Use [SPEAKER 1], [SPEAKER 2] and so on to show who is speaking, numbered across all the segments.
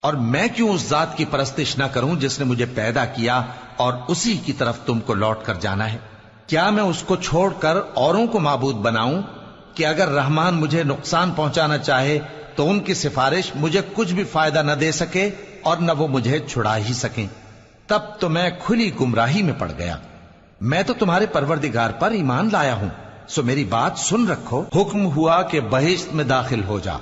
[SPEAKER 1] اور میں کیوں اس ذات کی پرستش نہ کروں جس نے مجھے پیدا کیا اور اسی کی طرف تم کو لوٹ کر جانا ہے؟ کیا میں اس کو چھوڑ کر اوروں کو معبود بناؤں کہ اگر رحمان مجھے نقصان پہنچانا چاہے تو ان کی سفارش مجھے کچھ بھی فائدہ نہ دے سکے اور نہ وہ مجھے چھڑا ہی سکیں؟ تب تو میں کھلی گمراہی میں پڑ گیا۔ میں تو تمہارے پروردگار پر ایمان لایا ہوں، سو میری بات سن رکھو۔ حکم ہوا کہ بہشت میں داخل ہو جا۔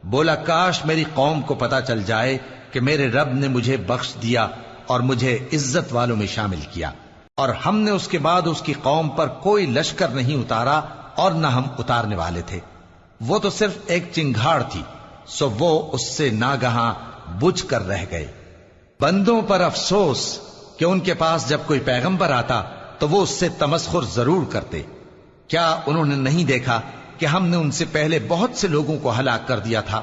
[SPEAKER 1] بولا کاش میری قوم کو پتا چل جائے کہ میرے رب نے مجھے بخش دیا اور مجھے عزت والوں میں شامل کیا، اور ہم نے اس کے بعد اس کی قوم پر کوئی لشکر نہیں اتارا اور نہ ہم اتارنے والے تھے۔ وہ تو صرف ایک چنگھاڑ تھی، سو وہ اس سے ناگہاں بجھ کر رہ گئے۔ بندوں پر افسوس کہ ان کے پاس جب کوئی پیغمبر آتا تو وہ اس سے تمسخر ضرور کرتے۔ کیا انہوں نے نہیں دیکھا کہ ہم نے ان سے پہلے بہت سے لوگوں کو ہلاک کر دیا تھا؟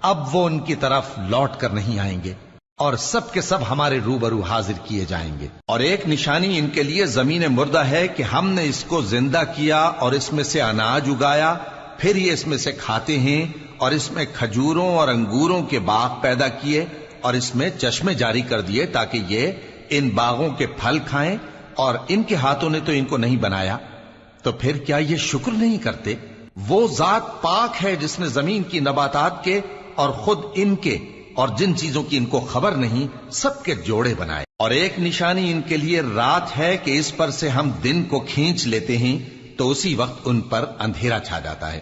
[SPEAKER 1] اب وہ ان کی طرف لوٹ کر نہیں آئیں گے اور سب کے سب ہمارے روبرو حاضر کیے جائیں گے۔ اور ایک نشانی ان کے لیے زمین مردہ ہے کہ ہم نے اس کو زندہ کیا اور اس میں سے اناج اگایا، پھر یہ اس میں سے کھاتے ہیں، اور اس میں کھجوروں اور انگوروں کے باغ پیدا کیے اور اس میں چشمے جاری کر دیے تاکہ یہ ان باغوں کے پھل کھائیں، اور ان کے ہاتھوں نے تو ان کو نہیں بنایا، تو پھر کیا یہ شکر نہیں کرتے؟ وہ ذات پاک ہے جس نے زمین کی نباتات کے اور خود ان کے اور جن چیزوں کی ان کو خبر نہیں سب کے جوڑے بنائے۔ اور ایک نشانی ان کے لیے رات ہے کہ اس پر سے ہم دن کو کھینچ لیتے ہیں تو اسی وقت ان پر اندھیرا چھا جاتا ہے،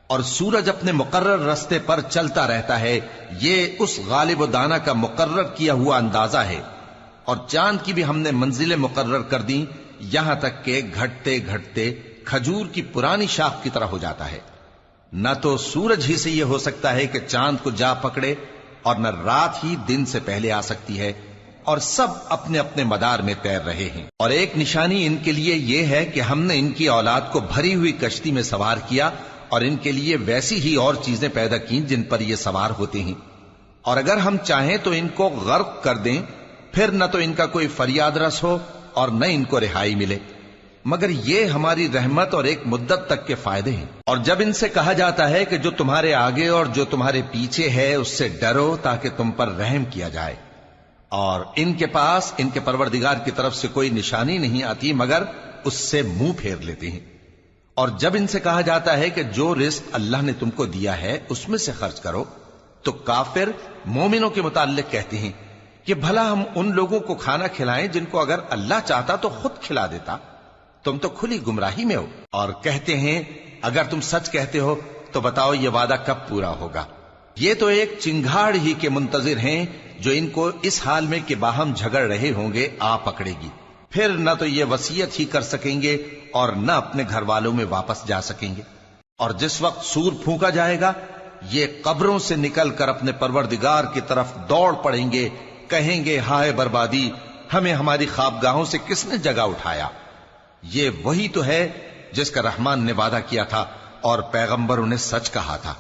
[SPEAKER 1] اور سورج اپنے مقرر رستے پر چلتا رہتا ہے۔ یہ اس غالب و دانا کا مقرر کیا ہوا اندازہ ہے۔ اور چاند کی بھی ہم نے منزلیں مقرر کر دیں، یہاں تک کہ گھٹتے گھٹتے کھجور کی پرانی شاخ کی طرح ہو جاتا ہے۔ نہ تو سورج ہی سے یہ ہو سکتا ہے کہ چاند کو جا پکڑے، اور نہ رات ہی دن سے پہلے آ سکتی ہے، اور سب اپنے اپنے مدار میں تیر رہے ہیں۔ اور ایک نشانی ان کے لیے یہ ہے کہ ہم نے ان کی اولاد کو بھری ہوئی کشتی میں سوار کیا، اور ان کے لیے ویسی ہی اور چیزیں پیدا کی جن پر یہ سوار ہوتے ہیں، اور اگر ہم چاہیں تو ان کو غرق کر دیں، پھر نہ تو ان کا کوئی فریاد رس ہو اور نہ ان کو رہائی ملے، مگر یہ ہماری رحمت اور ایک مدت تک کے فائدے ہیں۔ اور جب ان سے کہا جاتا ہے کہ جو تمہارے آگے اور جو تمہارے پیچھے ہے اس سے ڈرو تاکہ تم پر رحم کیا جائے، اور ان کے پاس ان کے پروردگار کی طرف سے کوئی نشانی نہیں آتی مگر اس سے منہ پھیر لیتے ہیں۔ اور جب ان سے کہا جاتا ہے کہ جو رزق اللہ نے تم کو دیا ہے اس میں سے خرچ کرو، تو کافر مومنوں کے متعلق کہتے ہیں کہ بھلا ہم ان لوگوں کو کھانا کھلائیں جن کو اگر اللہ چاہتا تو خود کھلا دیتا، تم تو کھلی گمراہی میں ہو۔ اور کہتے ہیں اگر تم سچ کہتے ہو تو بتاؤ یہ وعدہ کب پورا ہوگا؟ یہ تو ایک چنگھاڑ ہی کے منتظر ہیں جو ان کو اس حال میں کہ باہم جھگڑ رہے ہوں گے آ پکڑے گی، پھر نہ تو یہ وصیت ہی کر سکیں گے اور نہ اپنے گھر والوں میں واپس جا سکیں گے۔ اور جس وقت سور پھونکا جائے گا یہ قبروں سے نکل کر اپنے پروردگار کی طرف دوڑ پڑیں گے، کہیں گے ہائے بربادی، ہمیں ہماری خوابگاہوں سے کس نے جگہ اٹھایا۔ یہ وہی تو ہے جس کا رحمان نے وعدہ کیا تھا اور پیغمبروں نے سچ کہا تھا۔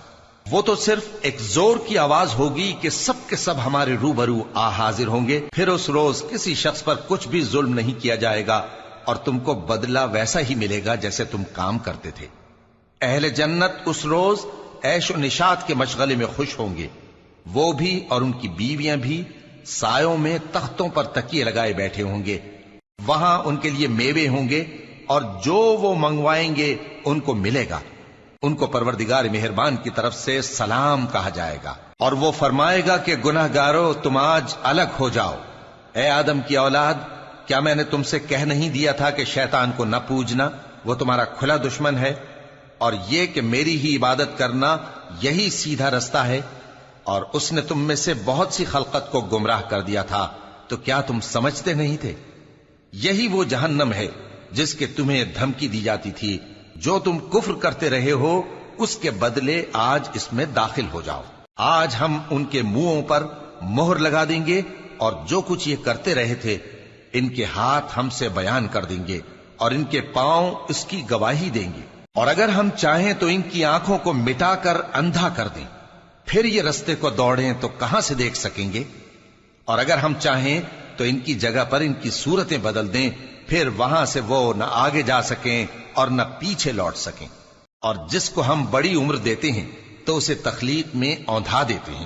[SPEAKER 1] وہ تو صرف ایک زور کی آواز ہوگی کہ سب کے سب ہمارے روبرو آ حاضر ہوں گے، پھر اس روز کسی شخص پر کچھ بھی ظلم نہیں کیا جائے گا، اور تم کو بدلہ ویسا ہی ملے گا جیسے تم کام کرتے تھے۔ اہل جنت اس روز عیش و نشاط کے مشغلے میں خوش ہوں گے، وہ بھی اور ان کی بیویاں بھی سایوں میں تختوں پر تکیے لگائے بیٹھے ہوں گے۔ وہاں ان کے لیے میوے ہوں گے اور جو وہ منگوائیں گے ان کو ملے گا۔ ان کو پروردگار مہربان کی طرف سے سلام کہا جائے گا، اور وہ فرمائے گا کہ گناہ گارو تم آج الگ ہو جاؤ۔ اے آدم کی اولاد، کیا میں نے تم سے کہہ نہیں دیا تھا کہ شیطان کو نہ پوجنا، وہ تمہارا کھلا دشمن ہے، اور یہ کہ میری ہی عبادت کرنا یہی سیدھا رستہ ہے، اور اس نے تم میں سے بہت سی خلقت کو گمراہ کر دیا تھا، تو کیا تم سمجھتے نہیں تھے؟ یہی وہ جہنم ہے جس کے تمہیں دھمکی دی جاتی تھی، جو تم کفر کرتے رہے ہو اس کے بدلے آج اس میں داخل ہو جاؤ۔ آج ہم ان کے منہوں پر مہر لگا دیں گے، اور جو کچھ یہ کرتے رہے تھے ان کے ہاتھ ہم سے بیان کر دیں گے، اور ان کے پاؤں اس کی گواہی دیں گے۔ اور اگر ہم چاہیں تو ان کی آنکھوں کو مٹا کر اندھا کر دیں، پھر یہ رستے کو دوڑیں تو کہاں سے دیکھ سکیں گے؟ اور اگر ہم چاہیں تو ان کی جگہ پر ان کی صورتیں بدل دیں، پھر وہاں سے وہ نہ آگے جا سکیں اور نہ پیچھے لوٹ سکیں۔ اور جس کو ہم بڑی عمر دیتے ہیں تو اسے تخلیق میں اوندھا دیتے ہیں۔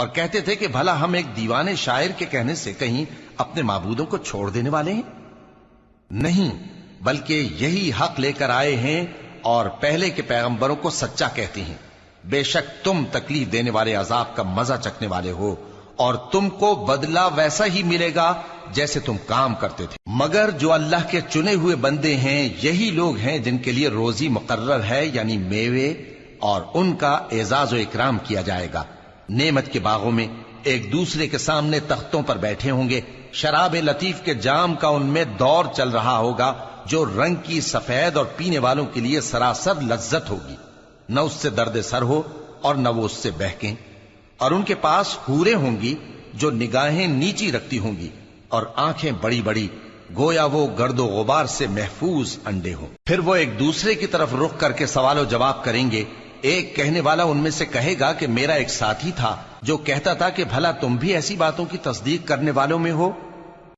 [SPEAKER 1] اور کہتے تھے کہ بھلا ہم ایک دیوانے شاعر کے کہنے سے کہیں اپنے معبودوں کو چھوڑ دینے والے ہیں؟ نہیں، بلکہ یہی حق لے کر آئے ہیں اور پہلے کے پیغمبروں کو سچا کہتے ہیں۔ بے شک تم تکلیف دینے والے عذاب کا مزہ چکھنے والے ہو، اور تم کو بدلہ ویسا ہی ملے گا جیسے تم کام کرتے تھے۔ مگر جو اللہ کے چنے ہوئے بندے ہیں یہی لوگ ہیں جن کے لیے روزی مقرر ہے، یعنی میوے، اور ان کا اعزاز و اکرام کیا جائے گا۔ نعمت کے باغوں میں ایک دوسرے کے سامنے تختوں پر بیٹھے ہوں گے، شراب لطیف کے جام کا ان میں دور چل رہا ہوگا جو رنگ کی سفید اور پینے والوں کے لیے سراسر لذت ہوگی، نہ اس سے درد سر ہو اور نہ وہ اس سے بہکیں۔ اور ان کے پاس حوریں ہوں گی جو نگاہیں نیچی رکھتی ہوں گی اور آنکھیں بڑی بڑی، گویا وہ گرد و غبار سے محفوظ انڈے ہوں۔ پھر وہ ایک دوسرے کی طرف رخ کر کے سوال و جواب کریں گے۔ ایک کہنے والا ان میں سے کہے گا کہ میرا ایک ساتھی تھا جو کہتا تھا کہ بھلا تم بھی ایسی باتوں کی تصدیق کرنے والوں میں ہو؟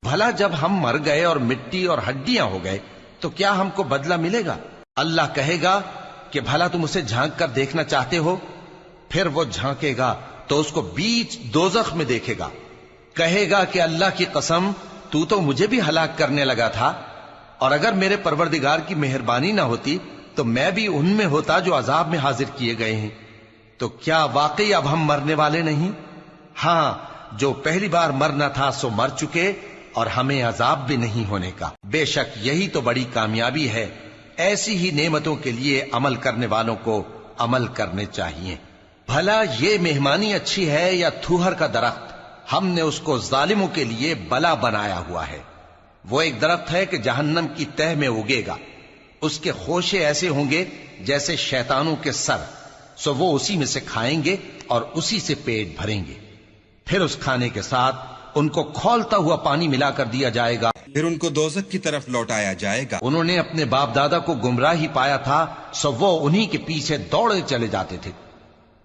[SPEAKER 1] بھلا جب ہم مر گئے اور مٹی اور ہڈیاں ہو گئے تو کیا ہم کو بدلہ ملے گا؟ اللہ کہے گا کہ بھلا تم اسے جھانک کر دیکھنا چاہتے ہو؟ پھر وہ جھانکے گا تو اس کو بیچ دوزخ میں دیکھے گا، کہے گا کہ اللہ کی قسم تو مجھے بھی ہلاک کرنے لگا تھا، اور اگر میرے پروردگار کی مہربانی نہ ہوتی تو میں بھی ان میں ہوتا جو عذاب میں حاضر کیے گئے ہیں۔ تو کیا واقعی اب ہم مرنے والے نہیں؟ ہاں، جو پہلی بار مرنا تھا سو مر چکے، اور ہمیں عذاب بھی نہیں ہونے کا۔ بے شک یہی تو بڑی کامیابی ہے۔ ایسی ہی نعمتوں کے لیے عمل کرنے والوں کو عمل کرنے چاہیے۔ بھلا یہ مہمانی اچھی ہے یا تھوہر کا درخت؟ ہم نے اس کو ظالموں کے لیے بلا بنایا ہوا ہے۔ وہ ایک درخت ہے کہ جہنم کی تہ میں اگے گا، اس کے خوشے ایسے ہوں گے جیسے شیطانوں کے سر، سو وہ اسی میں سے کھائیں گے اور اسی سے پیٹ بھریں گے۔ پھر اس کھانے کے ساتھ ان کو کھولتا ہوا پانی ملا کر دیا جائے گا،
[SPEAKER 2] پھر ان کو دوزخ کی طرف لوٹایا جائے گا۔
[SPEAKER 1] انہوں نے اپنے باپ دادا کو گمراہ ہی پایا تھا، سو وہ انہی کے پیچھے دوڑے چلے جاتے تھے،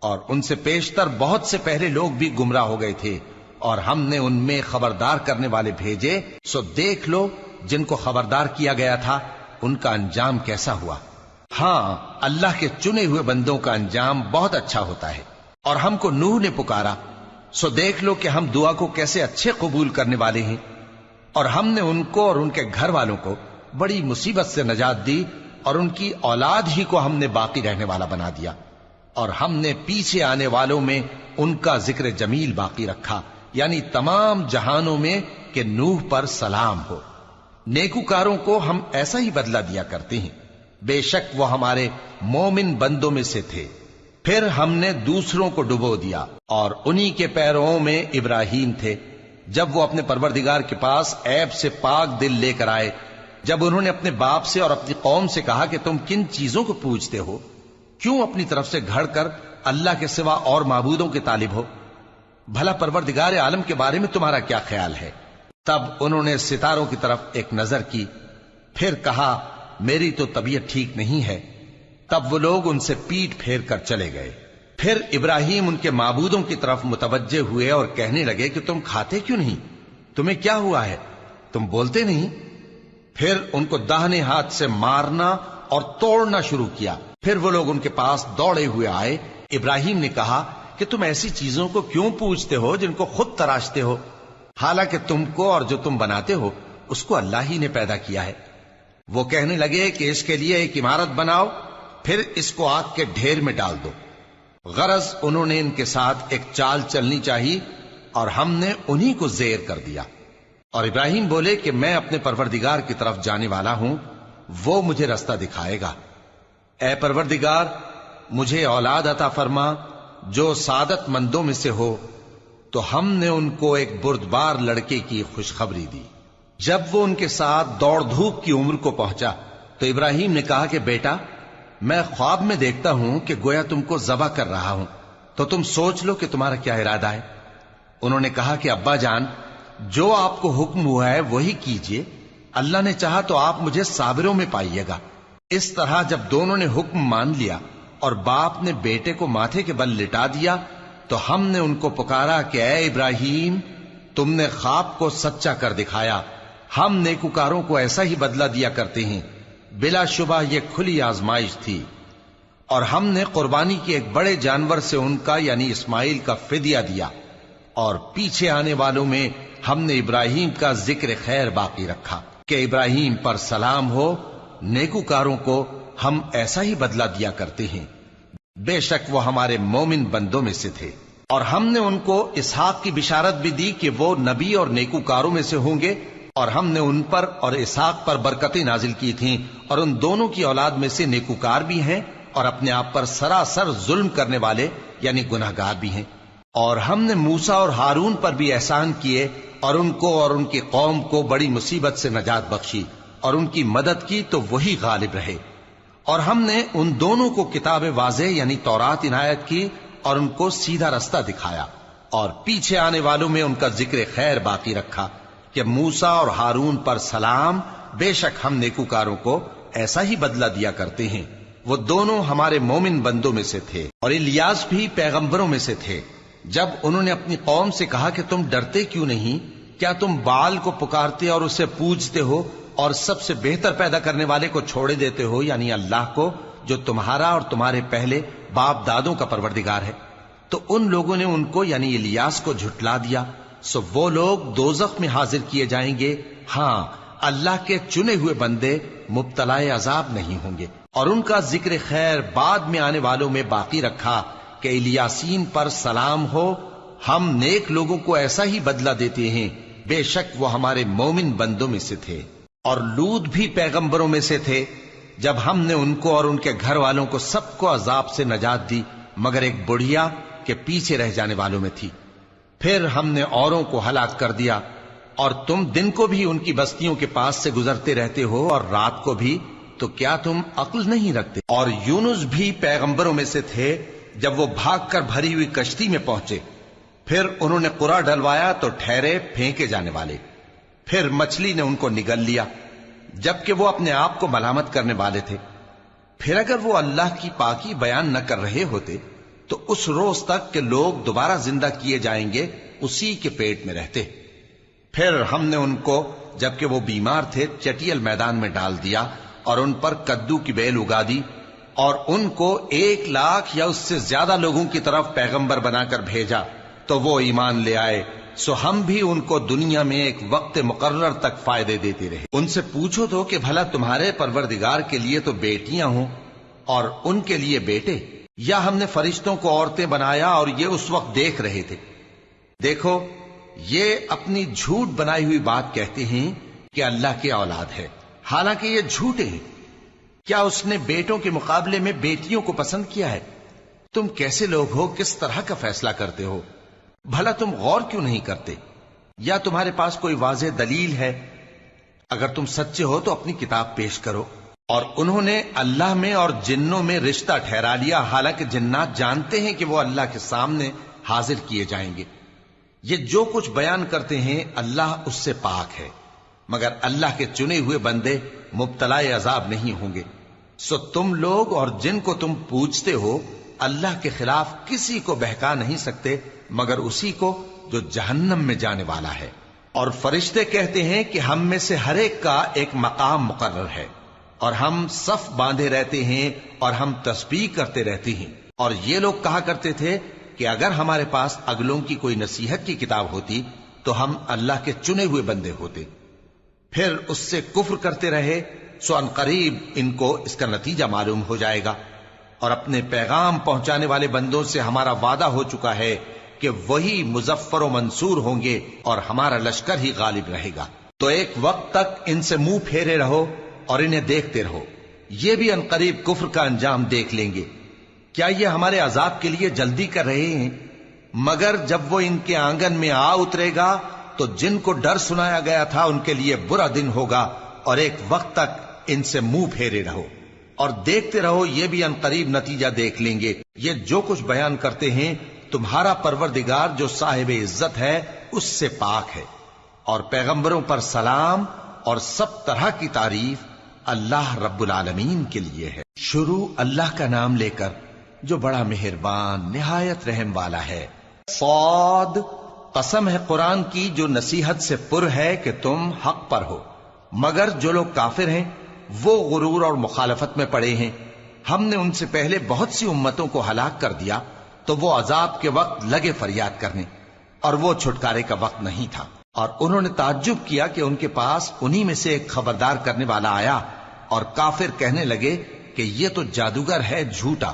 [SPEAKER 1] اور ان سے پیشتر بہت سے پہلے لوگ بھی گمراہ ہو گئے تھے، اور ہم نے ان میں خبردار کرنے والے بھیجے، سو دیکھ لو جن کو خبردار کیا گیا تھا ان کا انجام کیسا ہوا۔ ہاں، اللہ کے چنے ہوئے بندوں کا انجام بہت اچھا ہوتا ہے۔ اور ہم کو نوح نے پکارا، سو دیکھ لو کہ ہم دعا کو کیسے اچھے قبول کرنے والے ہیں، اور ہم نے ان کو اور ان کے گھر والوں کو بڑی مصیبت سے نجات دی، اور ان کی اولاد ہی کو ہم نے باقی رہنے والا بنا دیا، اور ہم نے پیچھے آنے والوں میں ان کا ذکر جمیل باقی رکھا، یعنی تمام جہانوں میں کہ نوح پر سلام ہو۔ نیکوکاروں کو ہم ایسا ہی بدلہ دیا کرتے ہیں، بے شک وہ ہمارے مومن بندوں میں سے تھے۔ پھر ہم نے دوسروں کو ڈبو دیا، اور انہی کے پیروں میں ابراہیم تھے، جب وہ اپنے پروردگار کے پاس عیب سے پاک دل لے کر آئے، جب انہوں نے اپنے باپ سے اور اپنی قوم سے کہا کہ تم کن چیزوں کو پوجتے ہو؟ کیوں اپنی طرف سے گھڑ کر اللہ کے سوا اور معبودوں کے طالب ہو؟ بھلا پروردگار عالم کے بارے میں تمہارا کیا خیال ہے؟ تب انہوں نے ستاروں کی طرف ایک نظر کی، پھر کہا میری تو طبیعت ٹھیک نہیں ہے۔ تب وہ لوگ ان سے پیٹ پھیر کر چلے گئے۔ پھر ابراہیم ان کے معبودوں کی طرف متوجہ ہوئے اور کہنے لگے کہ تم کھاتے کیوں نہیں؟ تمہیں کیا ہوا ہے؟ تم بولتے نہیں؟ پھر ان کو داہنے ہاتھ سے مارنا اور توڑنا شروع کیا۔ پھر وہ لوگ ان کے پاس دوڑے ہوئے آئے۔ ابراہیم نے کہا کہ تم ایسی چیزوں کو کیوں پوجتے ہو جن کو خود تراشتے ہو؟ حالانکہ تم کو اور جو تم بناتے ہو اس کو اللہ ہی نے پیدا کیا ہے۔ وہ کہنے لگے کہ اس کے لیے ایک عمارت بناؤ، پھر اس کو آگ کے ڈھیر میں ڈال دو۔ غرض انہوں نے ان کے ساتھ ایک چال چلنی چاہی، اور ہم نے انہی کو زیر کر دیا۔ اور ابراہیم بولے کہ میں اپنے پروردگار کی طرف جانے والا ہوں، وہ مجھے رستہ دکھائے گا۔ اے پروردگار، مجھے اولاد عطا فرما جو سعادت مندوں میں سے ہو۔ تو ہم نے ان کو ایک بردبار لڑکے کی خوشخبری دی۔ جب وہ ان کے ساتھ دوڑ دھوپ کی عمر کو پہنچا تو ابراہیم نے کہا کہ بیٹا، میں خواب میں دیکھتا ہوں کہ گویا تم کو ذبح کر رہا ہوں، تو تم سوچ لو کہ تمہارا کیا ارادہ ہے۔ انہوں نے کہا کہ ابا جان، جو آپ کو حکم ہوا ہے وہی کیجئے، اللہ نے چاہا تو آپ مجھے صابروں میں پائیے گا۔ اس طرح جب دونوں نے حکم مان لیا اور باپ نے بیٹے کو ماتھے کے بل لٹا دیا، تو ہم نے ان کو پکارا کہ اے ابراہیم، تم نے خواب کو سچا کر دکھایا، ہم نیکوکاروں کو ایسا ہی بدلہ دیا کرتے ہیں۔ بلا شبہ یہ کھلی آزمائش تھی، اور ہم نے قربانی کی ایک بڑے جانور سے ان کا یعنی اسماعیل کا فدیہ دیا، اور پیچھے آنے والوں میں ہم نے ابراہیم کا ذکر خیر باقی رکھا کہ ابراہیم پر سلام ہو، نیکوکاروں کو ہم ایسا ہی بدلہ دیا کرتے ہیں، بے شک وہ ہمارے مومن بندوں میں سے تھے۔ اور ہم نے ان کو اسحاق کی بشارت بھی دی کہ وہ نبی اور نیکوکاروں میں سے ہوں گے، اور ہم نے ان پر اور اسحاق پر برکتیں نازل کی تھیں، اور ان دونوں کی اولاد میں سے نیکوکار بھی ہیں اور اپنے آپ پر سراسر ظلم کرنے والے یعنی گناہگار بھی ہیں۔ اور ہم نے موسیٰ اور ہارون پر بھی احسان کیے اور ان کو اور ان کی قوم کو بڑی مصیبت سے نجات بخشی اور ان کی مدد کی تو وہی غالب رہے۔ اور ہم نے ان دونوں کو کتاب واضح یعنی تورات عنایت کی اور ان کو سیدھا رستہ دکھایا، اور پیچھے آنے والوں میں ان کا ذکر خیر باقی رکھا کہ موسیٰ اور ہارون پر سلام، بے شک ہم نیکوکاروں کو ایسا ہی بدلہ دیا کرتے ہیں۔ وہ دونوں ہمارے مومن بندوں میں سے تھے، اور الیاس بھی پیغمبروں میں سے تھے۔ جب انہوں نے اپنی قوم سے کہا کہ تم ڈرتے کیوں نہیں؟ کیا تم بال کو پکارتے اور اسے پوجتے ہو اور سب سے بہتر پیدا کرنے والے کو چھوڑے دیتے ہو یعنی اللہ کو، جو تمہارا اور تمہارے پہلے باپ دادوں کا پروردگار ہے؟ تو ان لوگوں نے ان کو یعنی الیاس کو جھٹلا دیا، سو وہ لوگ دوزخ میں حاضر کیے جائیں گے۔ ہاں، اللہ کے چنے ہوئے بندے مبتلا عذاب نہیں ہوں گے۔ اور ان کا ذکر خیر بعد میں آنے والوں میں باقی رکھا کہ الیاسین پر سلام ہو، ہم نیک لوگوں کو ایسا ہی بدلہ دیتے ہیں، بے شک وہ ہمارے مومن بندوں میں سے تھے۔ اور لوط بھی پیغمبروں میں سے تھے، جب ہم نے ان کو اور ان کے گھر والوں کو سب کو عذاب سے نجات دی مگر ایک بڑھیا کہ پیچھے رہ جانے والوں میں تھی۔ پھر ہم نے اوروں کو ہلاک کر دیا، اور تم دن کو بھی ان کی بستیوں کے پاس سے گزرتے رہتے ہو اور رات کو بھی، تو کیا تم عقل نہیں رکھتے؟ اور یونس بھی پیغمبروں میں سے تھے، جب وہ بھاگ کر بھری ہوئی کشتی میں پہنچے، پھر انہوں نے قرعہ ڈلوایا تو ٹھہرے پھینکے جانے والے، پھر مچھلی نے ان کو نگل لیا جبکہ وہ اپنے آپ کو ملامت کرنے والے تھے۔ پھر اگر وہ اللہ کی پاکی بیان نہ کر رہے ہوتے تو اس روز تک کہ لوگ دوبارہ زندہ کیے جائیں گے اسی کے پیٹ میں رہتے۔ پھر ہم نے ان کو جبکہ وہ بیمار تھے چٹیل میدان میں ڈال دیا اور ان پر کدو کی بیل اگا دی، اور ان کو 1,00,000 یا اس سے زیادہ لوگوں کی طرف پیغمبر بنا کر بھیجا تو وہ ایمان لے آئے، سو ہم بھی ان کو دنیا میں ایک وقت مقرر تک فائدے دیتے رہے۔ ان سے پوچھو تو کہ بھلا تمہارے پروردگار کے لیے تو بیٹیاں ہوں اور ان کے لیے بیٹے، یا ہم نے فرشتوں کو عورتیں بنایا اور یہ اس وقت دیکھ رہے تھے؟ دیکھو، یہ اپنی جھوٹ بنائی ہوئی بات کہتے ہیں کہ اللہ کی اولاد ہے، حالانکہ یہ جھوٹے ہیں۔ کیا اس نے بیٹوں کے مقابلے میں بیٹیوں کو پسند کیا ہے؟ تم کیسے لوگ ہو، کس طرح کا فیصلہ کرتے ہو؟ بھلا تم غور کیوں نہیں کرتے؟ یا تمہارے پاس کوئی واضح دلیل ہے؟ اگر تم سچے ہو تو اپنی کتاب پیش کرو۔ اور انہوں نے اللہ میں اور جنوں میں رشتہ ٹھہرا لیا، حالانکہ جنات جانتے ہیں کہ وہ اللہ کے سامنے حاضر کیے جائیں گے۔ یہ جو کچھ بیان کرتے ہیں اللہ اس سے پاک ہے، مگر اللہ کے چنے ہوئے بندے مبتلا عذاب نہیں ہوں گے۔ سو تم لوگ اور جن کو تم پوجتے ہو اللہ کے خلاف کسی کو بہکا نہیں سکتے مگر اسی کو جو جہنم میں جانے والا ہے۔ اور فرشتے کہتے ہیں کہ ہم میں سے ہر ایک کا ایک مقام مقرر ہے، اور ہم صف باندھے رہتے ہیں اور ہم تسبیح کرتے رہتے ہیں۔ اور یہ لوگ کہا کرتے تھے کہ اگر ہمارے پاس اگلوں کی کوئی نصیحت کی کتاب ہوتی تو ہم اللہ کے چنے ہوئے بندے ہوتے۔ پھر اس سے کفر کرتے رہے، سو ان قریب ان کو اس کا نتیجہ معلوم ہو جائے گا۔ اور اپنے پیغام پہنچانے والے بندوں سے ہمارا وعدہ ہو چکا ہے کہ وہی مظفر و منصور ہوں گے اور ہمارا لشکر ہی غالب رہے گا۔ تو ایک وقت تک ان سے منہ پھیرے رہو اور انہیں دیکھتے رہو، یہ بھی ان قریب کفر کا انجام دیکھ لیں گے۔ کیا یہ ہمارے عذاب کے لیے جلدی کر رہے ہیں؟ مگر جب وہ ان کے آنگن میں آ اترے گا تو جن کو ڈر سنایا گیا تھا ان کے لیے برا دن ہوگا، اور ایک وقت تک ان سے منہ پھیرے رہو اور دیکھتے رہو، یہ بھی ان قریب نتیجہ دیکھ لیں گے۔ یہ جو کچھ بیان کرتے ہیں تمہارا پروردگار جو صاحب عزت ہے اس سے پاک ہے۔ اور پیغمبروں پر سلام اور سب طرح کی تعریف اللہ رب العالمین کے لیے ہے۔ شروع اللہ کا نام لے کر جو بڑا مہربان نہایت رحم والا ہے۔ صاد، قسم ہے قرآن کی جو نصیحت سے پر ہے کہ تم حق پر ہو، مگر جو لوگ کافر ہیں وہ غرور اور مخالفت میں پڑے ہیں۔ ہم نے ان سے پہلے بہت سی امتوں کو ہلاک کر دیا تو وہ عذاب کے وقت لگے فریاد کرنے، اور وہ چھٹکارے کا وقت نہیں تھا، اور انہوں نے تعجب کیا کہ ان کے پاس انہی میں سے ایک خبردار کرنے والا آیا، اور کافر کہنے لگے کہ یہ تو جادوگر ہے جھوٹا،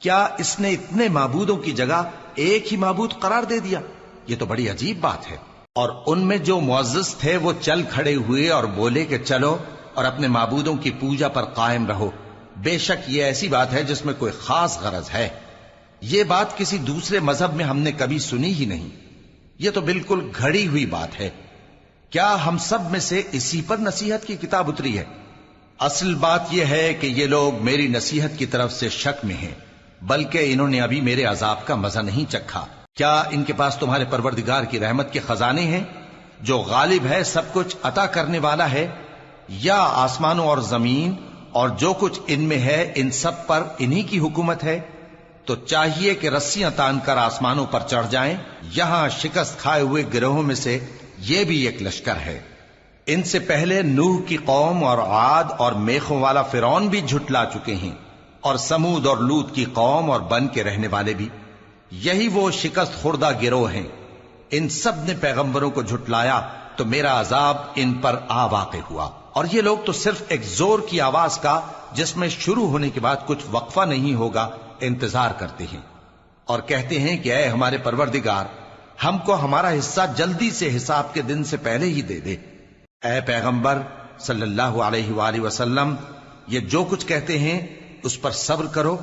[SPEAKER 1] کیا اس نے اتنے معبودوں کی جگہ ایک ہی معبود قرار دے دیا؟ یہ تو بڑی عجیب بات ہے۔ اور ان میں جو معزز تھے وہ چل کھڑے ہوئے اور بولے کہ چلو اور اپنے معبودوں کی پوجا پر قائم رہو، بے شک یہ ایسی بات ہے جس میں کوئی خاص غرض ہے، یہ بات کسی دوسرے مذہب میں ہم نے کبھی سنی ہی نہیں، یہ تو بالکل گھڑی ہوئی بات ہے، کیا ہم سب میں سے اسی پر نصیحت کی کتاب اتری ہے؟ اصل بات یہ ہے کہ یہ لوگ میری نصیحت کی طرف سے شک میں ہیں، بلکہ انہوں نے ابھی میرے عذاب کا مزہ نہیں چکھا۔ کیا ان کے پاس تمہارے پروردگار کی رحمت کے خزانے ہیں جو غالب ہے، سب کچھ عطا کرنے والا ہے؟ یا آسمانوں اور زمین اور جو کچھ ان میں ہے ان سب پر انہی کی حکومت ہے؟ تو چاہیے کہ رسیاں تان کر آسمانوں پر چڑھ جائیں، یہاں شکست کھائے ہوئے گروہوں میں سے یہ بھی ایک لشکر ہے۔ ان سے پہلے نوح کی قوم اور عاد اور میخوں والا فرعون بھی جھٹلا چکے ہیں، اور سمود اور لوط کی قوم اور بن کے رہنے والے بھی، یہی وہ شکست خوردہ گروہ ہیں۔ ان سب نے پیغمبروں کو جھٹلایا تو میرا عذاب ان پر آ واقع ہوا، اور یہ لوگ تو صرف ایک زور کی آواز کا جس میں شروع ہونے کے بعد کچھ وقفہ نہیں ہوگا انتظار کرتے ہیں، اور کہتے ہیں کہ اے ہمارے پروردگار، ہم کو ہمارا حصہ جلدی سے حساب کے دن سے پہلے ہی دے دے۔ اے پیغمبر صلی اللہ علیہ وآلہ وسلم، یہ جو کچھ کہتے ہیں اس پر صبر کرو،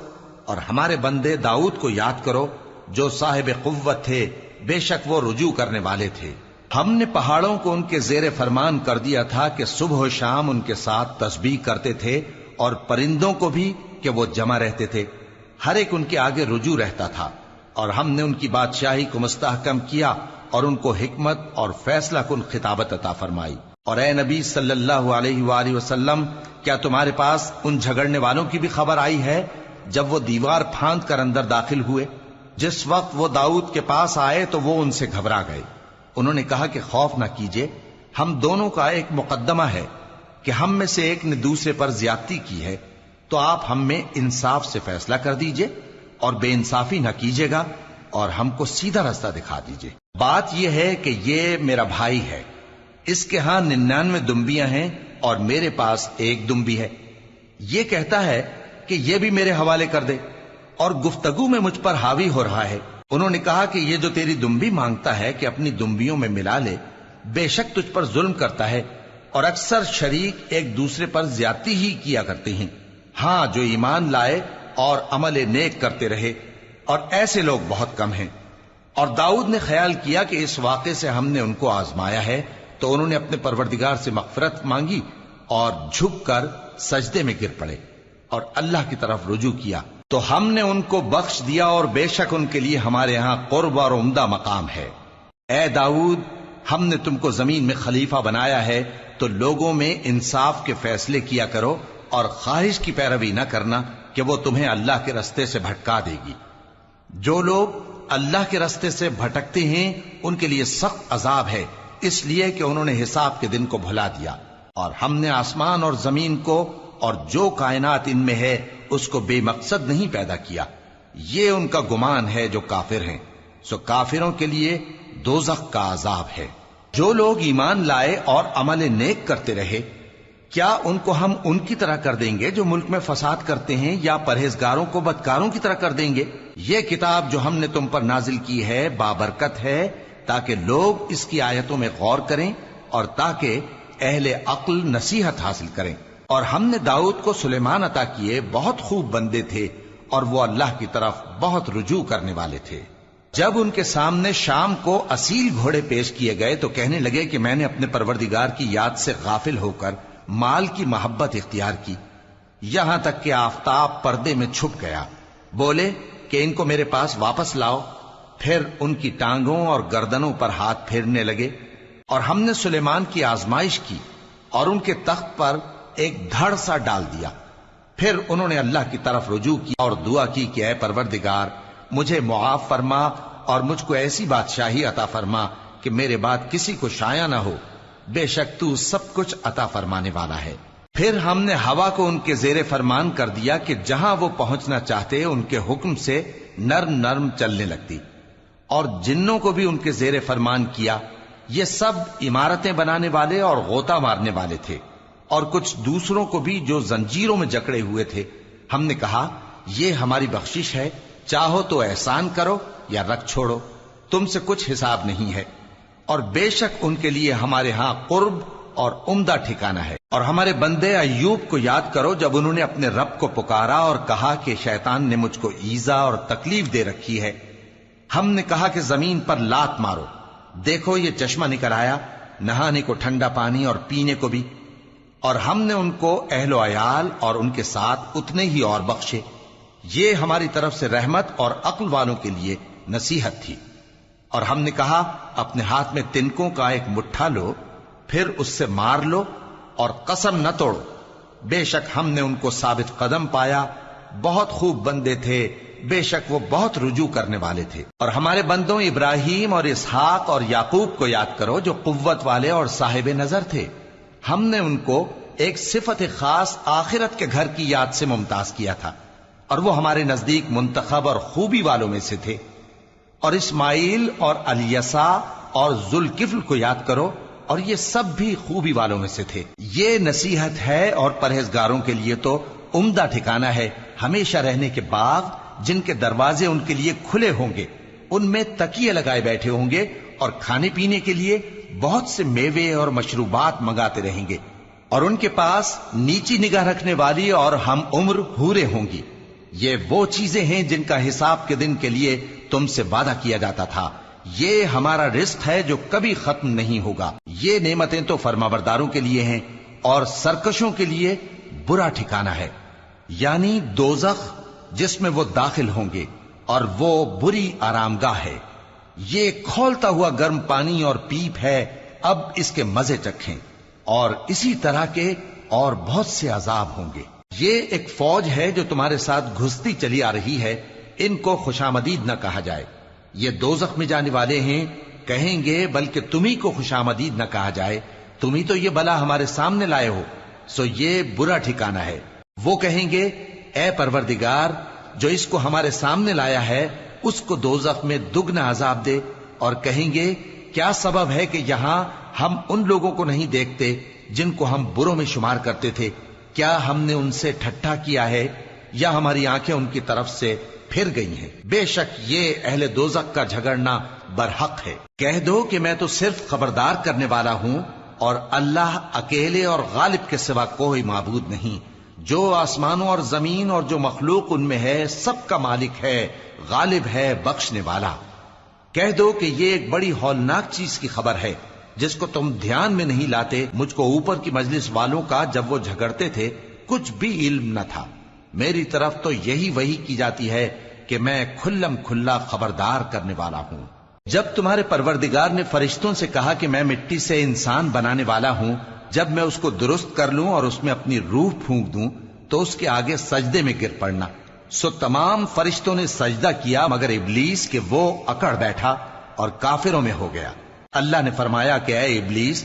[SPEAKER 1] اور ہمارے بندے داؤد کو یاد کرو جو صاحب قوت تھے، بے شک وہ رجوع کرنے والے تھے۔ ہم نے پہاڑوں کو ان کے زیر فرمان کر دیا تھا کہ صبح و شام ان کے ساتھ تسبیح کرتے تھے، اور پرندوں کو بھی کہ وہ جمع رہتے تھے، ہر ایک ان کے آگے رجوع رہتا تھا، اور ہم نے ان کی بادشاہی کو مستحکم کیا اور ان کو حکمت اور فیصلہ کن خطابت عطا فرمائی۔ اور اے نبی صلی اللہ علیہ وآلہ وسلم، کیا تمہارے پاس ان جھگڑنے والوں کی بھی خبر آئی ہے جب وہ دیوار پھاند کر اندر داخل ہوئے؟ جس وقت وہ داؤد کے پاس آئے تو وہ ان سے گھبرا گئے، انہوں نے کہا کہ خوف نہ کیجیے، ہم دونوں کا ایک مقدمہ ہے کہ ہم میں سے ایک نے دوسرے پر زیادتی کی ہے، تو آپ ہم میں انصاف سے فیصلہ کر دیجئے اور بے انصافی نہ کیجیے گا، اور ہم کو سیدھا راستہ دکھا دیجئے۔ بات یہ ہے کہ یہ میرا بھائی ہے، اس کے ہاں 99 دمبیاں ہیں اور میرے پاس ایک دمبی ہے، یہ کہتا ہے کہ یہ بھی میرے حوالے کر دے، اور گفتگو میں مجھ پر حاوی ہو رہا ہے۔ انہوں نے کہا کہ یہ جو تیری دمبی مانگتا ہے کہ اپنی دمبیوں میں ملا لے، بے شک تجھ پر ظلم کرتا ہے، اور اکثر شریک ایک دوسرے پر زیادتی ہی کیا کرتے ہیں۔ ہاں، جو ایمان لائے اور عمل نیک کرتے رہے، اور ایسے لوگ بہت کم ہیں۔ اور داؤد نے خیال کیا کہ اس واقعے سے ہم نے ان کو آزمایا ہے، تو انہوں نے اپنے پروردگار سے مغفرت مانگی اور جھک کر سجدے میں گر پڑے اور اللہ کی طرف رجوع کیا، تو ہم نے ان کو بخش دیا، اور بے شک ان کے لیے ہمارے ہاں قرب اور عمدہ مقام ہے۔ اے داؤد، ہم نے تم کو زمین میں خلیفہ بنایا ہے، تو لوگوں میں انصاف کے فیصلے کیا کرو، اور خواہش کی پیروی نہ کرنا کہ وہ تمہیں اللہ کے رستے سے بھٹکا دے گی۔ جو لوگ اللہ کے رستے سے بھٹکتے ہیں ان کے لیے سخت عذاب ہے، اس لیے کہ انہوں نے حساب کے دن کو بھلا دیا۔ اور ہم نے آسمان اور زمین کو اور جو کائنات ان میں ہے اس کو بے مقصد نہیں پیدا کیا، یہ ان کا گمان ہے جو کافر ہیں، سو کافروں کے لیے دوزخ کا عذاب ہے۔ جو لوگ ایمان لائے اور عمل نیک کرتے رہے، کیا ان کو ہم ان کی طرح کر دیں گے جو ملک میں فساد کرتے ہیں، یا پرہیزگاروں کو بدکاروں کی طرح کر دیں گے؟ یہ کتاب جو ہم نے تم پر نازل کی ہے بابرکت ہے، تاکہ لوگ اس کی آیتوں میں غور کریں اور تاکہ اہل عقل نصیحت حاصل کریں۔ اور ہم نے داؤد کو سلیمان عطا کیے، بہت خوب بندے تھے، اور وہ اللہ کی طرف بہت رجوع کرنے والے تھے۔ جب ان کے سامنے شام کو اصیل گھوڑے پیش کیے گئے تو کہنے لگے کہ میں نے اپنے پروردگار کی یاد سے غافل ہو کر مال کی محبت اختیار کی، یہاں تک کہ آفتاب پردے میں چھپ گیا۔ بولے کہ ان کو میرے پاس واپس لاؤ، پھر ان کی ٹانگوں اور گردنوں پر ہاتھ پھیرنے لگے، اور ہم نے سلیمان کی آزمائش کی اور ان کے تخت پر ایک دھڑ سا ڈال دیا۔ پھر انہوں نے اللہ کی طرف رجوع کی اور دعا کی کہ اے پروردگار، مجھے معاف فرما اور مجھ کو ایسی بادشاہی عطا فرما کہ میرے بعد کسی کو شایع نہ ہو، بے شک تو سب کچھ عطا فرمانے والا ہے۔ پھر ہم نے ہوا کو ان کے زیر فرمان کر دیا کہ جہاں وہ پہنچنا چاہتے ان کے حکم سے نرم نرم چلنے لگتی، اور جنوں کو بھی ان کے زیر فرمان کیا. یہ سب عمارتیں بنانے والے اور غوطہ مارنے والے تھے، اور کچھ دوسروں کو بھی جو زنجیروں میں جکڑے ہوئے تھے. ہم نے کہا یہ ہماری بخشش ہے، چاہو تو احسان کرو یا رکھ چھوڑو، تم سے کچھ حساب نہیں ہے. اور بے شک ان کے لیے ہمارے ہاں قرب اور عمدہ ٹھکانہ ہے. اور ہمارے بندے ایوب کو یاد کرو جب انہوں نے اپنے رب کو پکارا اور کہا کہ شیطان نے مجھ کو ایذا اور تکلیف دے رکھی ہے. ہم نے کہا کہ زمین پر لات مارو، دیکھو یہ چشمہ نکل آیا، نہانے کو ٹھنڈا پانی اور پینے کو بھی. اور ہم نے ان کو اہل و عیال اور ان کے ساتھ اتنے ہی اور بخشے. یہ ہماری طرف سے رحمت اور عقل والوں کے لیے نصیحت تھی. اور ہم نے کہا اپنے ہاتھ میں تنکوں کا ایک مٹھا لو، پھر اس سے مار لو اور قسم نہ توڑو. بے شک ہم نے ان کو ثابت قدم پایا، بہت خوب بندے تھے، بے شک وہ بہت رجوع کرنے والے تھے. اور ہمارے بندوں ابراہیم اور اسحاق اور یعقوب کو یاد کرو جو قوت والے اور صاحب نظر تھے. ہم نے ان کو ایک صفت خاص آخرت کے گھر کی یاد سے ممتاز کیا تھا، اور وہ ہمارے نزدیک منتخب اور خوبی والوں میں سے تھے. اور اسماعیل اور الیسع اور ذوالکفل کو یاد کرو، اور یہ سب بھی خوبی والوں میں سے تھے. یہ نصیحت ہے اور پرہیزگاروں کے لیے تو عمدہ ٹھکانہ ہے ہمیشہ رہنے کے باغ جن کے دروازے ان کے لیے کھلے ہوں گے، ان میں تکیے لگائے بیٹھے ہوں گے، اور کھانے پینے کے لیے بہت سے میوے اور مشروبات منگاتے رہیں گے. اور ان کے پاس نیچی نگاہ رکھنے والی اور ہم عمر حوریں ہوں گی. یہ وہ چیزیں ہیں جن کا حساب کے دن کے لیے تم سے وعدہ کیا جاتا تھا. یہ ہمارا رزق ہے جو کبھی ختم نہیں ہوگا. یہ نعمتیں تو فرمانبرداروں کے لیے ہیں، اور سرکشوں کے لیے برا ٹھکانہ ہے، یعنی دوزخ جس میں وہ داخل ہوں گے، اور وہ بری آرام گاہ ہے. یہ کھولتا ہوا گرم پانی اور پیپ ہے، اب اس کے مزے چکھیں. اور اسی طرح کے اور بہت سے عذاب ہوں گے. یہ ایک فوج ہے جو تمہارے ساتھ گھستی چلی آ رہی ہے، ان کو خوشامدید نہ کہا جائے. یہ دوزخ میں جانے والے ہیں، کہیں گے بلکہ تمہیں کو خوشامدید نہ کہا جائے، تمہیں تو یہ بلا ہمارے سامنے لائے ہو، سو یہ برا ٹھکانہ ہے. وہ کہیں گے اے پروردگار جو اس کو ہمارے سامنے لایا ہے اس کو دوزخ میں دگنا عذاب دے. اور کہیں گے کیا سبب ہے کہ یہاں ہم ان لوگوں کو نہیں دیکھتے جن کو ہم بروں میں شمار کرتے تھے؟ کیا ہم نے ان سے ٹھٹھا کیا ہے یا ہماری آنکھیں ان کی طرف سے پھر گئی ہیں؟ بے شک یہ اہل دوزخ کا جھگڑنا برحق ہے. کہہ دو کہ میں تو صرف خبردار کرنے والا ہوں، اور اللہ اکیلے اور غالب کے سوا کوئی معبود نہیں. جو آسمانوں اور زمین اور جو مخلوق ان میں ہے سب کا مالک ہے، غالب ہے، بخشنے والا. کہہ دو کہ یہ ایک بڑی ہولناک چیز کی خبر ہے جس کو تم دھیان میں نہیں لاتے. مجھ کو اوپر کی مجلس والوں کا جب وہ جھگڑتے تھے کچھ بھی علم نہ تھا. میری طرف تو یہی وحی کی جاتی ہے کہ میں کھلم کھلا خبردار کرنے والا ہوں. جب تمہارے پروردگار نے فرشتوں سے کہا کہ میں مٹی سے انسان بنانے والا ہوں، جب میں اس کو درست کر لوں اور اس میں اپنی روح پھونک دوں تو اس کے آگے سجدے میں گر پڑنا. سو تمام فرشتوں نے سجدہ کیا مگر ابلیس کہ وہ اکڑ بیٹھا اور کافروں میں ہو گیا. اللہ نے فرمایا کہ اے ابلیس،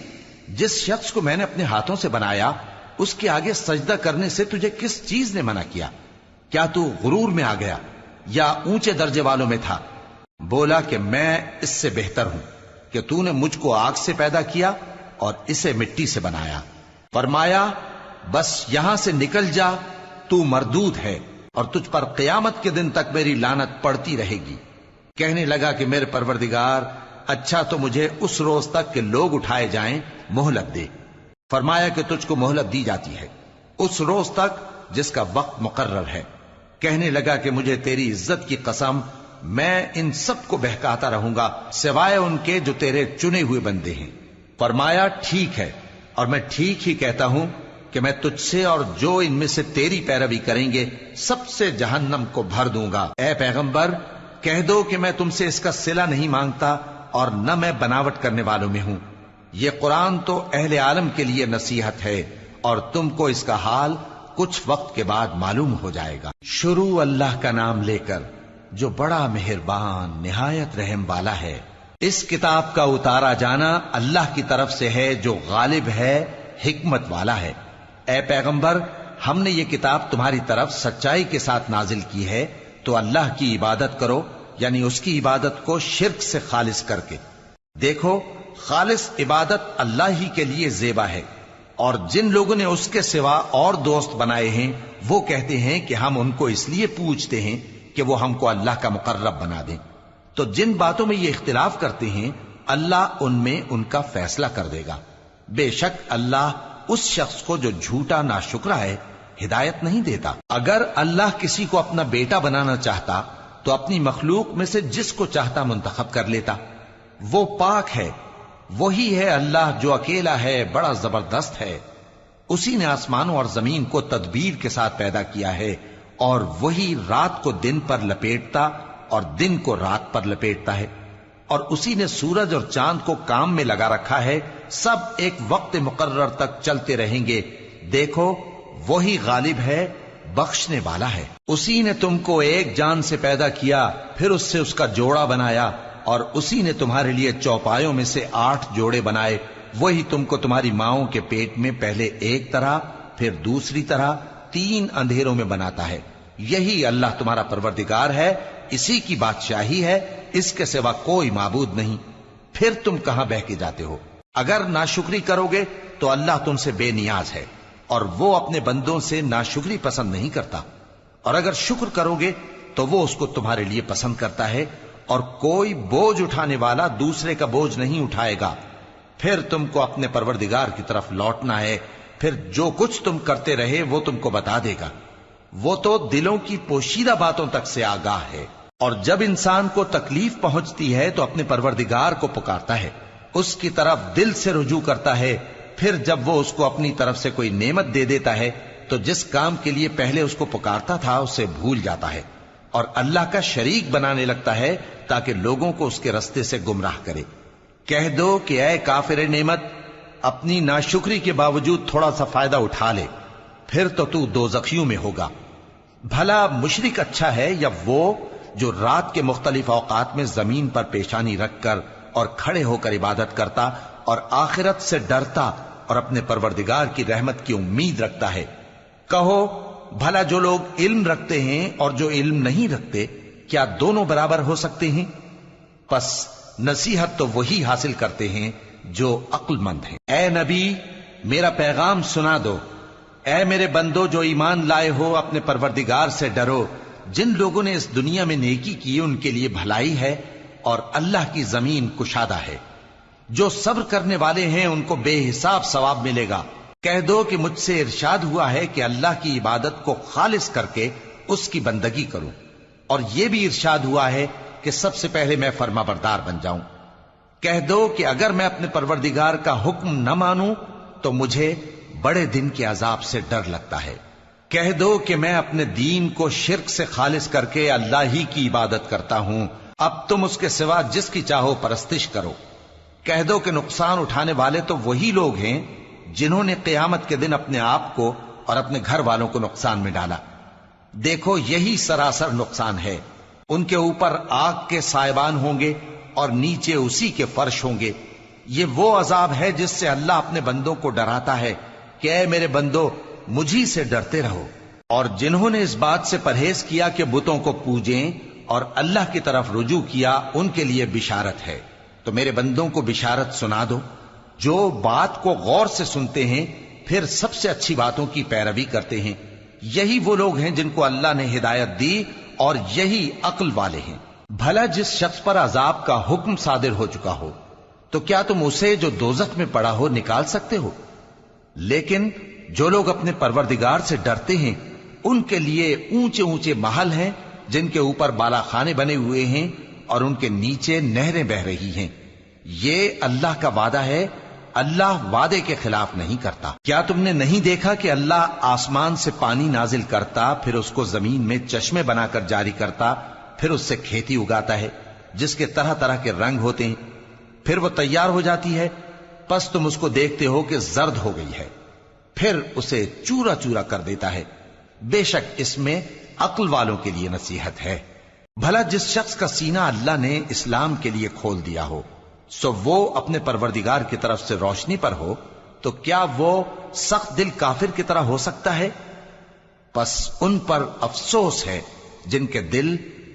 [SPEAKER 1] جس شخص کو میں نے اپنے ہاتھوں سے بنایا اس کے آگے سجدہ کرنے سے تجھے کس چیز نے منع کیا؟ کیا تو غرور میں آ گیا یا اونچے درجے والوں میں تھا؟ بولا کہ میں اس سے بہتر ہوں کہ تو نے مجھ کو آگ سے پیدا کیا اور اسے مٹی سے بنایا. فرمایا بس یہاں سے نکل جا، تو مردود ہے اور تجھ پر قیامت کے دن تک میری لعنت پڑتی رہے گی. کہنے لگا کہ میرے پروردگار، اچھا تو مجھے اس روز تک کہ لوگ اٹھائے جائیں مہلت دے. فرمایا کہ تجھ کو مہلت دی جاتی ہے اس روز تک جس کا وقت مقرر ہے. کہنے لگا کہ مجھے تیری عزت کی قسم، میں ان سب کو بہکاتا رہوں گا سوائے ان کے جو تیرے چنے ہوئے بندے ہیں. فرمایا ٹھیک ہے، اور میں ٹھیک ہی کہتا ہوں کہ میں تجھ سے اور جو ان میں سے تیری پیروی کریں گے سب سے جہنم کو بھر دوں گا. اے پیغمبر کہہ دو کہ میں تم سے اس کا صلہ نہیں مانگتا اور نہ میں بناوٹ کرنے والوں میں ہوں. یہ قرآن تو اہل عالم کے لیے نصیحت ہے اور تم کو اس کا حال کچھ وقت کے بعد معلوم ہو جائے گا. شروع اللہ کا نام لے کر جو بڑا مہربان نہایت رحم والا ہے. اس کتاب کا اتارا جانا اللہ کی طرف سے ہے جو غالب ہے، حکمت والا ہے. اے پیغمبر، ہم نے یہ کتاب تمہاری طرف سچائی کے ساتھ نازل کی ہے، تو اللہ کی عبادت کرو یعنی اس کی عبادت کو شرک سے خالص کر کے۔ دیکھو، خالص عبادت اللہ ہی کے لیے زیبا ہے، اور جن لوگوں نے اس کے سوا اور دوست بنائے ہیں وہ کہتے ہیں کہ ہم ان کو اس لیے پوجتے ہیں کہ وہ ہم کو اللہ کا مقرب بنا دیں۔ تو جن باتوں میں یہ اختلاف کرتے ہیں اللہ ان میں ان کا فیصلہ کر دے گا۔ بے شک اللہ اس شخص کو جو جھوٹا ناشکرا ہے ہدایت نہیں دیتا۔ اگر اللہ کسی کو اپنا بیٹا بنانا چاہتا تو اپنی مخلوق میں سے جس کو چاہتا منتخب کر لیتا۔ وہ پاک ہے، وہی ہے اللہ جو اکیلا ہے، بڑا زبردست ہے۔ اسی نے آسمانوں اور زمین کو تدبیر کے ساتھ پیدا کیا ہے، اور وہی رات کو دن پر لپیٹتا اور دن کو رات پر لپیٹتا ہے، اور اسی نے سورج اور چاند کو کام میں لگا رکھا ہے، سب ایک وقت مقرر تک چلتے رہیں گے۔ دیکھو، وہی غالب ہے، بخشنے والا ہے۔ اسی نے تم کو ایک جان سے پیدا کیا، پھر اس سے اس کا جوڑا بنایا، اور اسی نے تمہارے لیے چوپایوں میں سے 8 جوڑے بنائے۔ وہی تم کو تمہاری ماؤں کے پیٹ میں پہلے ایک طرح، پھر دوسری طرح 3 اندھیروں میں بناتا ہے۔ یہی اللہ تمہارا پروردگار ہے، اسی کی بادشاہی ہے، اس کے سوا کوئی معبود نہیں۔ پھر تم کہاں بہ کے جاتے ہو؟ اگر ناشکری کرو گے تو اللہ تم سے بے نیاز ہے، اور وہ اپنے بندوں سے ناشکری پسند نہیں کرتا، اور اگر شکر کرو گے تو وہ اس کو تمہارے لیے پسند کرتا ہے، اور کوئی بوجھ اٹھانے والا دوسرے کا بوجھ نہیں اٹھائے گا۔ پھر تم کو اپنے پروردگار کی طرف لوٹنا ہے، پھر جو کچھ تم کرتے رہے وہ تم کو بتا دے گا۔ وہ تو دلوں کی پوشیدہ باتوں تک سے آگاہ ہے۔ اور جب انسان کو تکلیف پہنچتی ہے تو اپنے پروردگار کو پکارتا ہے، اس کی طرف دل سے رجوع کرتا ہے، پھر جب وہ اس کو اپنی طرف سے کوئی نعمت دے دیتا ہے تو جس کام کے لیے پہلے اس کو پکارتا تھا اسے بھول جاتا ہے، اور اللہ کا شریک بنانے لگتا ہے تاکہ لوگوں کو اس کے رستے سے گمراہ کرے۔ کہہ دو کہ اے کافر نعمت، اپنی ناشکری کے باوجود تھوڑا سا فائدہ اٹھا لے، پھر تو دوزخیوں میں ہوگا۔ بھلا مشرک اچھا ہے یا وہ جو رات کے مختلف اوقات میں زمین پر پیشانی رکھ کر اور کھڑے ہو کر عبادت کرتا اور آخرت سے ڈرتا اور اپنے پروردگار کی رحمت کی امید رکھتا ہے۔ کہو، بھلا جو لوگ علم رکھتے ہیں اور جو علم نہیں رکھتے، کیا دونوں برابر ہو سکتے ہیں؟ پس نصیحت تو وہی حاصل کرتے ہیں جو عقل مند ہیں۔ اے نبی، میرا پیغام سنا دو۔ اے میرے بندو جو ایمان لائے ہو، اپنے پروردگار سے ڈرو۔ جن لوگوں نے اس دنیا میں نیکی کی ان کے لیے بھلائی ہے، اور اللہ کی زمین کشادہ ہے۔ جو صبر کرنے والے ہیں ان کو بے حساب ثواب ملے گا۔ کہہ دو کہ مجھ سے ارشاد ہوا ہے کہ اللہ کی عبادت کو خالص کر کے اس کی بندگی کروں، اور یہ بھی ارشاد ہوا ہے کہ سب سے پہلے میں فرما بردار بن جاؤں۔ کہہ دو کہ اگر میں اپنے پروردگار کا حکم نہ مانوں تو مجھے بڑے دن کے عذاب سے ڈر لگتا ہے۔ کہہ دو کہ میں اپنے دین کو شرک سے خالص کر کے اللہ ہی کی عبادت کرتا ہوں، اب تم اس کے سوا جس کی چاہو پرستش کرو۔ کہہ دو کہ نقصان اٹھانے والے تو وہی لوگ ہیں جنہوں نے قیامت کے دن اپنے آپ کو اور اپنے گھر والوں کو نقصان میں ڈالا۔ دیکھو، یہی سراسر نقصان ہے۔ ان کے اوپر آگ کے سائبان ہوں گے اور نیچے اسی کے فرش ہوں گے۔ یہ وہ عذاب ہے جس سے اللہ اپنے بندوں کو ڈراتا ہے کہ اے میرے بندو، مجھی سے ڈرتے رہو۔ اور جنہوں نے اس بات سے پرہیز کیا کہ بتوں کو پوجیں اور اللہ کی طرف رجوع کیا، ان کے لیے بشارت ہے۔ تو میرے بندوں کو بشارت سنا دو، جو بات کو غور سے سنتے ہیں پھر سب سے اچھی باتوں کی پیروی کرتے ہیں۔ یہی وہ لوگ ہیں جن کو اللہ نے ہدایت دی، اور یہی عقل والے ہیں۔ بھلا جس شخص پر عذاب کا حکم صادر ہو چکا ہو، تو کیا تم اسے جو دوزخ میں پڑا ہو نکال سکتے ہو؟ لیکن جو لوگ اپنے پروردگار سے ڈرتے ہیں ان کے لیے اونچے اونچے محل ہیں جن کے اوپر بالا خانے بنے ہوئے ہیں اور ان کے نیچے نہریں بہ رہی ہیں۔ یہ اللہ کا وعدہ ہے، اللہ وعدے کے خلاف نہیں کرتا۔ کیا تم نے نہیں دیکھا کہ اللہ آسمان سے پانی نازل کرتا، پھر اس کو زمین میں چشمے بنا کر جاری کرتا، پھر اس سے کھیتی اگاتا ہے جس کے طرح طرح کے رنگ ہوتے ہیں، پھر وہ تیار ہو جاتی ہے، پس تم اس کو دیکھتے ہو کہ زرد ہو گئی ہے، پھر اسے چورا چورا کر دیتا ہے۔ بے شک اس میں عقل والوں کے لیے نصیحت ہے۔ بھلا جس شخص کا سینہ اللہ نے اسلام کے لیے کھول دیا ہو، سو وہ اپنے پروردگار کی طرف سے روشنی پر ہو، تو کیا وہ سخت دل کافر کی طرح ہو سکتا ہے؟ پس ان پر افسوس ہے جن کے دل